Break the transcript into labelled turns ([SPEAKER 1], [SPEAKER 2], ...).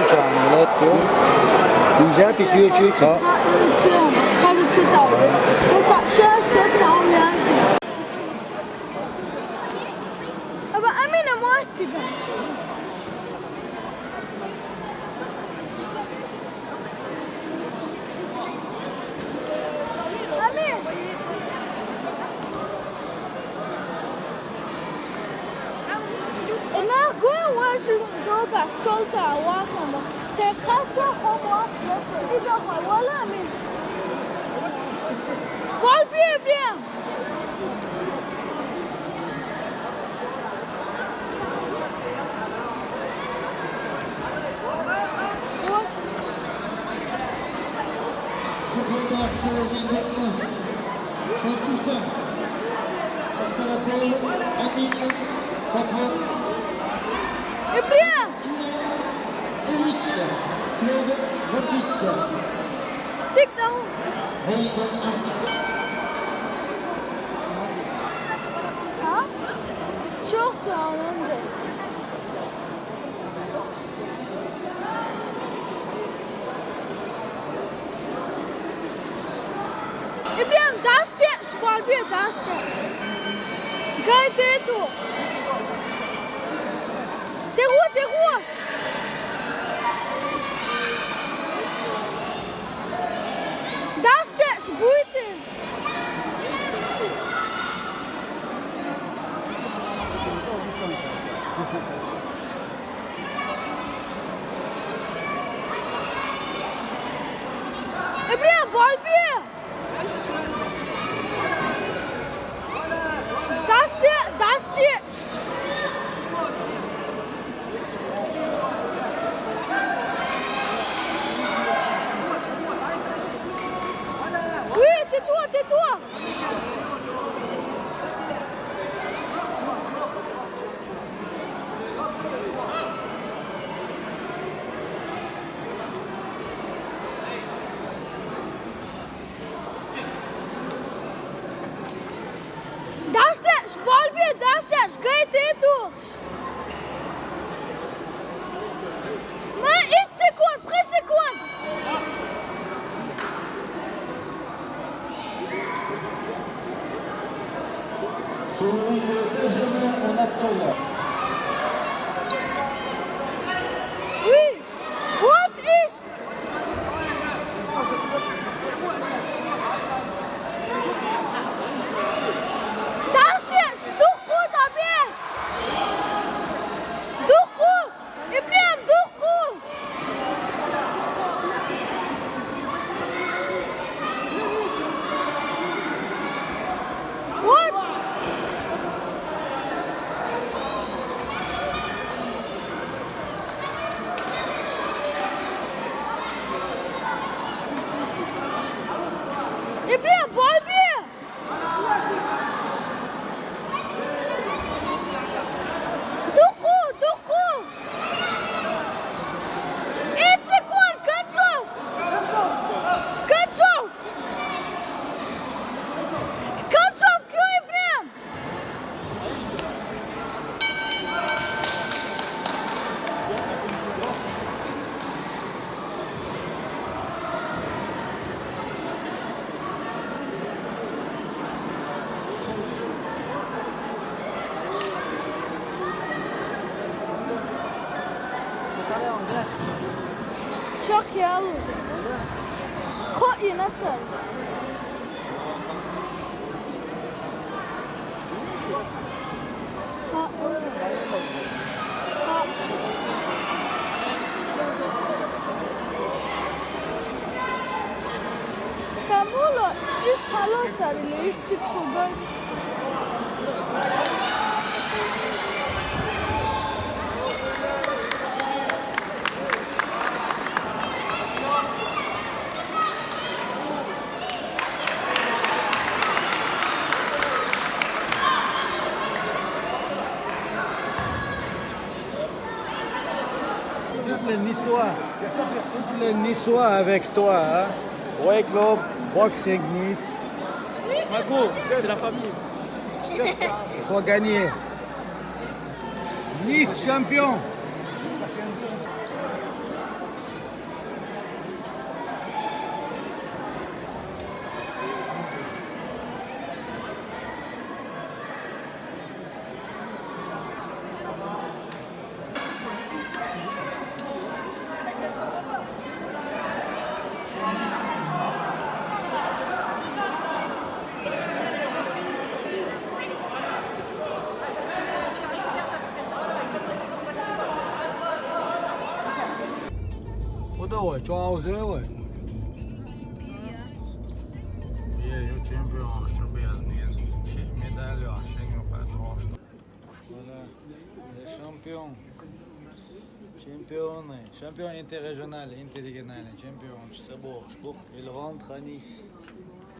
[SPEAKER 1] 讲了丢，
[SPEAKER 2] 底下必须要去找。
[SPEAKER 3] 他是去找人，我找是找人去。啊不，俺们那么去吧。Roga stolta oaxama. Se khata homo ida wala min. Gol bien.
[SPEAKER 4] Secrétaire Céline maintenant. C'est tout ça. Est-ce qu'on appelle Amine Patron?
[SPEAKER 3] Et bien.
[SPEAKER 4] Élite, club Repique.
[SPEAKER 3] C'est dans.
[SPEAKER 4] Raygon 1.
[SPEAKER 3] Ha? Çok dağlandı. Et bien, d'acheter, je parle bien d'acheter. Gardez tout. T'es où? D'acheter, je bouille. Et bien, parle bien. D'acheter. Oui, tais-toi. D'acheter, je parle bien, d'acheter, je gagne tais-toi. Mais une seconde, pré-seconde.
[SPEAKER 4] Sur le Benjamin, on appelle.
[SPEAKER 3] Oui. What is? D'acheter, durku da bien. Durku. İbrahim durku. What? İbrahim bal bir. Durku. Bir sekund, Kaçov. Kaçov, kyo İbrahim. Çok yağlı olacak. Ko yine çal. Ha, ha. Tambolo, üç halon sarılıyor, üç çık şuradan.
[SPEAKER 2] Toutes les Niçois avec toi. Hein? Ouais, club, boxing Nice.
[SPEAKER 1] Marco, c'est la famille.
[SPEAKER 2] Il faut gagner. Nice champion. ué, ce auzit, ué.
[SPEAKER 5] E eu campeão, estou bem mesmo. Cheio de medalha, ó, cheio para trás.
[SPEAKER 2] Voilà, les champions. Champion interrégional, interrégional, champion, Strasbourg. Il rentre à Nice.